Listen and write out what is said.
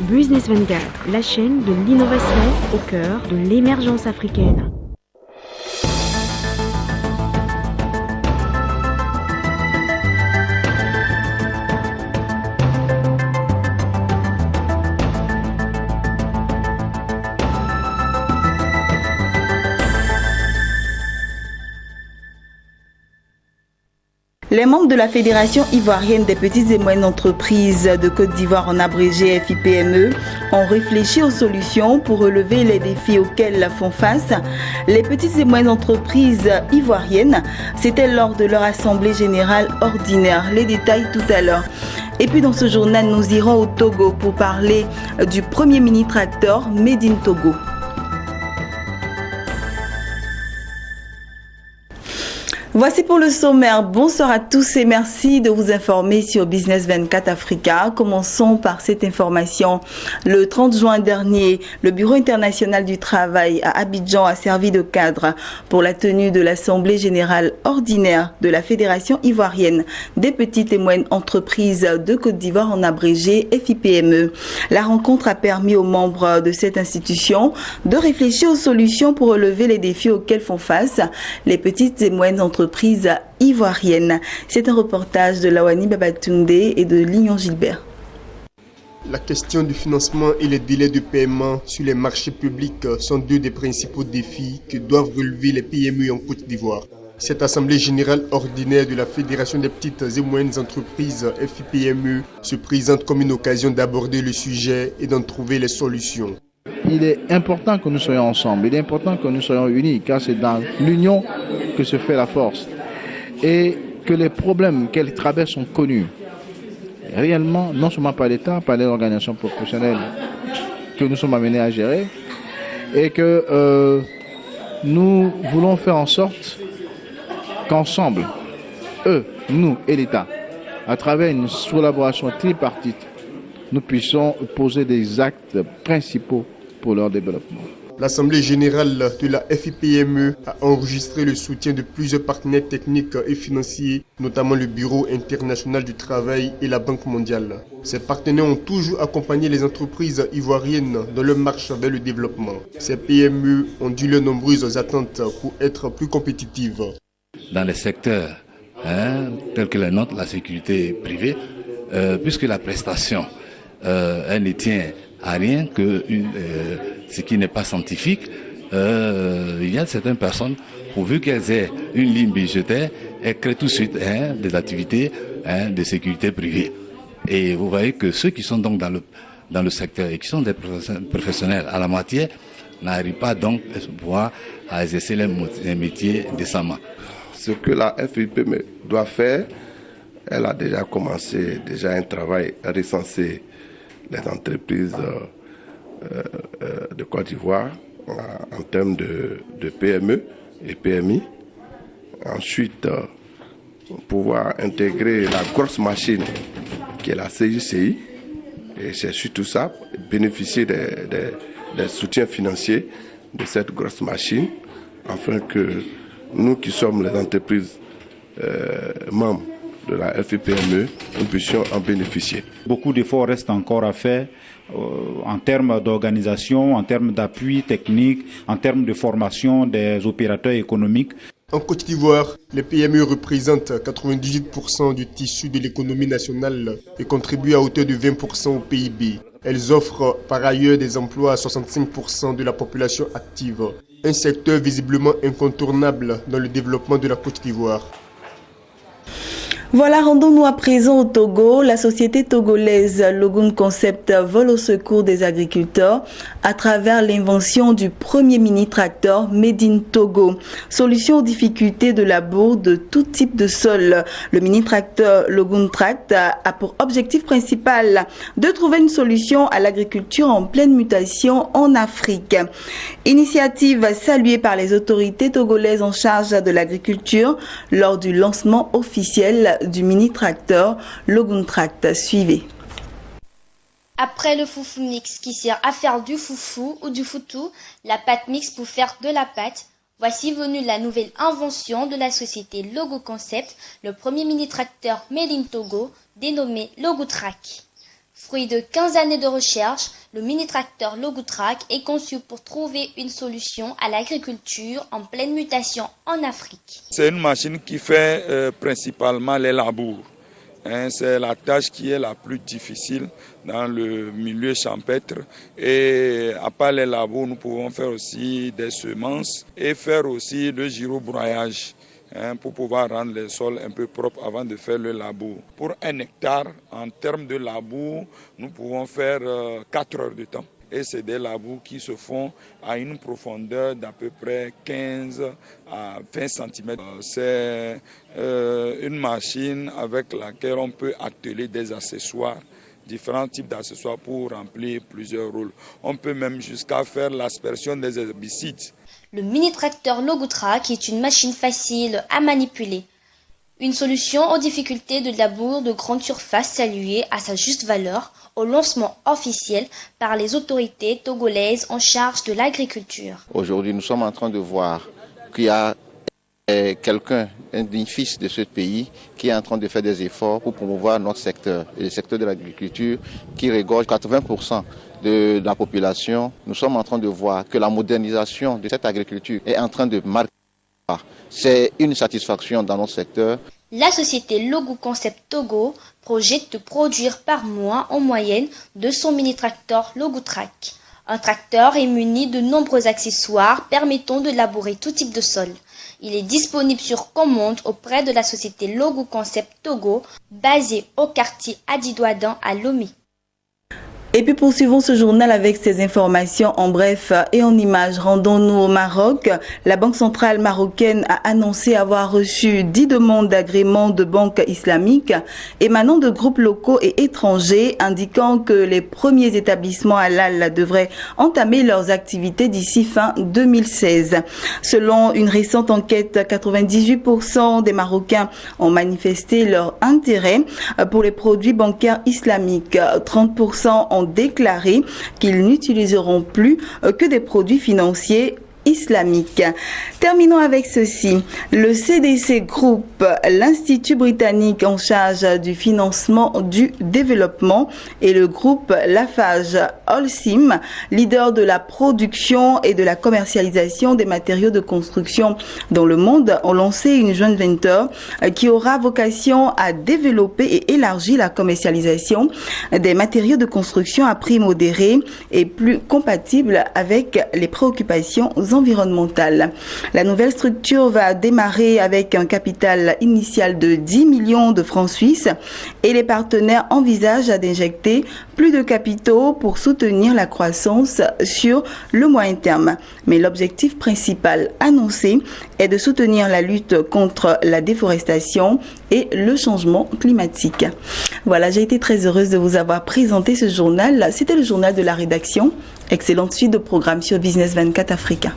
Business 24, la chaîne de l'innovation au cœur de l'émergence africaine. Les membres de la Fédération ivoirienne des petites et moyennes entreprises de Côte d'Ivoire, en abrégé FIPME, ont réfléchi aux solutions pour relever les défis auxquels font face les petites et moyennes entreprises ivoiriennes. C'était lors de leur assemblée générale ordinaire. Les détails tout à l'heure. Et puis dans ce journal, nous irons au Togo pour parler du premier mini-tracteur Made in Togo. Voici pour le sommaire. Bonsoir à tous et merci de vous informer sur Business 24 Africa. Commençons par cette information. Le 30 juin dernier, le Bureau international du travail à Abidjan a servi de cadre pour la tenue de l'Assemblée générale ordinaire de la Fédération ivoirienne des petites et moyennes entreprises de Côte d'Ivoire, en abrégé FIPME. La rencontre a permis aux membres de cette institution de réfléchir aux solutions pour relever les défis auxquels font face les petites et moyennes entreprises ivoirienne. C'est un reportage de Lawani Babatunde et de Lignon Gilbert. La question du financement et les délais de paiement sur les marchés publics sont deux des principaux défis que doivent relever les PME en Côte d'Ivoire. Cette assemblée générale ordinaire de la Fédération des petites et moyennes entreprises FIPME se présente comme une occasion d'aborder le sujet et d'en trouver les solutions. Il est important que nous soyons ensemble, il est important que nous soyons unis, car c'est dans l'union que se fait la force. Et que les problèmes qu'elle traverse sont connus. Réellement, non seulement par l'État, par les organisations professionnelles que nous sommes amenés à gérer, et que nous voulons faire en sorte qu'ensemble, eux, nous et l'État, à travers une collaboration tripartite, nous puissions poser des actes principaux pour leur développement. L'Assemblée générale de la FIPME a enregistré le soutien de plusieurs partenaires techniques et financiers, notamment le Bureau international du travail et la Banque mondiale. Ces partenaires ont toujours accompagné les entreprises ivoiriennes dans leur marche vers le développement. Ces PME ont dû leurs nombreuses attentes pour être plus compétitives. Dans les secteurs tels que les nôtres, la sécurité privée, puisque la prestation, elle ne tient à rien que ce qui n'est pas scientifique. Il y a certaines personnes, pourvu qu'elles aient une ligne budgétaire, elles créent tout de suite des activités de sécurité privée. Et vous voyez que ceux qui sont donc dans le secteur et qui sont des professionnels à la moitié n'arrivent pas donc à exercer les métiers décemment. Ce que la FIPME doit faire, elle a déjà commencé un travail à recenser les entreprises de Côte d'Ivoire en termes de PME et PMI. Ensuite, pouvoir intégrer la grosse machine qui est la CICI. Et c'est surtout ça, bénéficier des soutiens financiers de cette grosse machine, afin que nous qui sommes les entreprises membres de la FIPME, nous puissions en bénéficier. Beaucoup d'efforts restent encore à faire en termes d'organisation, en termes d'appui technique, en termes de formation des opérateurs économiques. En Côte d'Ivoire, les PME représentent 98% du tissu de l'économie nationale et contribuent à hauteur de 20% au PIB. Elles offrent par ailleurs des emplois à 65% de la population active, un secteur visiblement incontournable dans le développement de la Côte d'Ivoire. Voilà, rendons-nous à présent au Togo. La société togolaise Logun Concept vole au secours des agriculteurs à travers l'invention du premier mini-tracteur Made in Togo. Solution aux difficultés de labour de tout type de sol. Le mini-tracteur Logun Tract a pour objectif principal de trouver une solution à l'agriculture en pleine mutation en Afrique. Initiative saluée par les autorités togolaises en charge de l'agriculture lors du lancement officiel du mini-tracteur Logun Tract. Suivez. Après le foufou mix qui sert à faire du foufou ou du foutou, la pâte mix pour faire de la pâte, voici venue la nouvelle invention de la société Logun Concept, le premier mini-tracteur Made in Togo, dénommé Logun Tract. Fruit de 15 années de recherche, le mini-tracteur Logoutrac est conçu pour trouver une solution à l'agriculture en pleine mutation en Afrique. C'est une machine qui fait principalement les labours. C'est la tâche qui est la plus difficile dans le milieu champêtre. Et à part les labours, nous pouvons faire aussi des semences et faire aussi le gyrobroyage pour pouvoir rendre les sols un peu propres avant de faire le labour. Pour 1 hectare, en termes de labour, nous pouvons faire 4 heures de temps. Et c'est des labours qui se font à une profondeur d'à peu près 15 à 20 cm. C'est une machine avec laquelle on peut atteler des accessoires, différents types d'accessoires pour remplir plusieurs rôles. On peut même jusqu'à faire l'aspersion des herbicides. Le mini-tracteur Logoutrac est une machine facile à manipuler. Une solution aux difficultés de labour de grande surface saluée à sa juste valeur au lancement officiel par les autorités togolaises en charge de l'agriculture. Aujourd'hui, nous sommes en train de voir qu'il y a quelqu'un, un fils de ce pays, qui est en train de faire des efforts pour promouvoir notre secteur, le secteur de l'agriculture qui regorge 80% de la population. Nous sommes en train de voir que la modernisation de cette agriculture est en train de marquer. C'est une satisfaction dans notre secteur. La société Logou Concept Togo projette de produire par mois en moyenne 200 mini-tracteurs Logoutrac. Un tracteur est muni de nombreux accessoires permettant de labourer tout type de sol. Il est disponible sur commande auprès de la société Logou Concept Togo, basée au quartier Adidouadan à Lomé. Et puis poursuivons ce journal avec ces informations en bref et en images. Rendons-nous au Maroc. La Banque centrale marocaine a annoncé avoir reçu 10 demandes d'agrément de banques islamiques émanant de groupes locaux et étrangers, indiquant que les premiers établissements halal devraient entamer leurs activités d'ici fin 2016. Selon une récente enquête, 98% des Marocains ont manifesté leur intérêt pour les produits bancaires islamiques. 30% ont déclaré qu'ils n'utiliseront plus que des produits financiers islamique. Terminons avec ceci. Le CDC Group, l'Institut britannique en charge du financement du développement, et le groupe Lafarge Holcim, leader de la production et de la commercialisation des matériaux de construction dans le monde, ont lancé une joint venture qui aura vocation à développer et élargir la commercialisation des matériaux de construction à prix modéré et plus compatible avec les préoccupations environnementale. La nouvelle structure va démarrer avec un capital initial de 10 millions de francs suisses et les partenaires envisagent d'injecter plus de capitaux pour soutenir la croissance sur le moyen terme. Mais l'objectif principal annoncé est de soutenir la lutte contre la déforestation et le changement climatique. Voilà, j'ai été très heureuse de vous avoir présenté ce journal. C'était le journal de la rédaction. Excellente suite de programmes sur Business 24 Africa.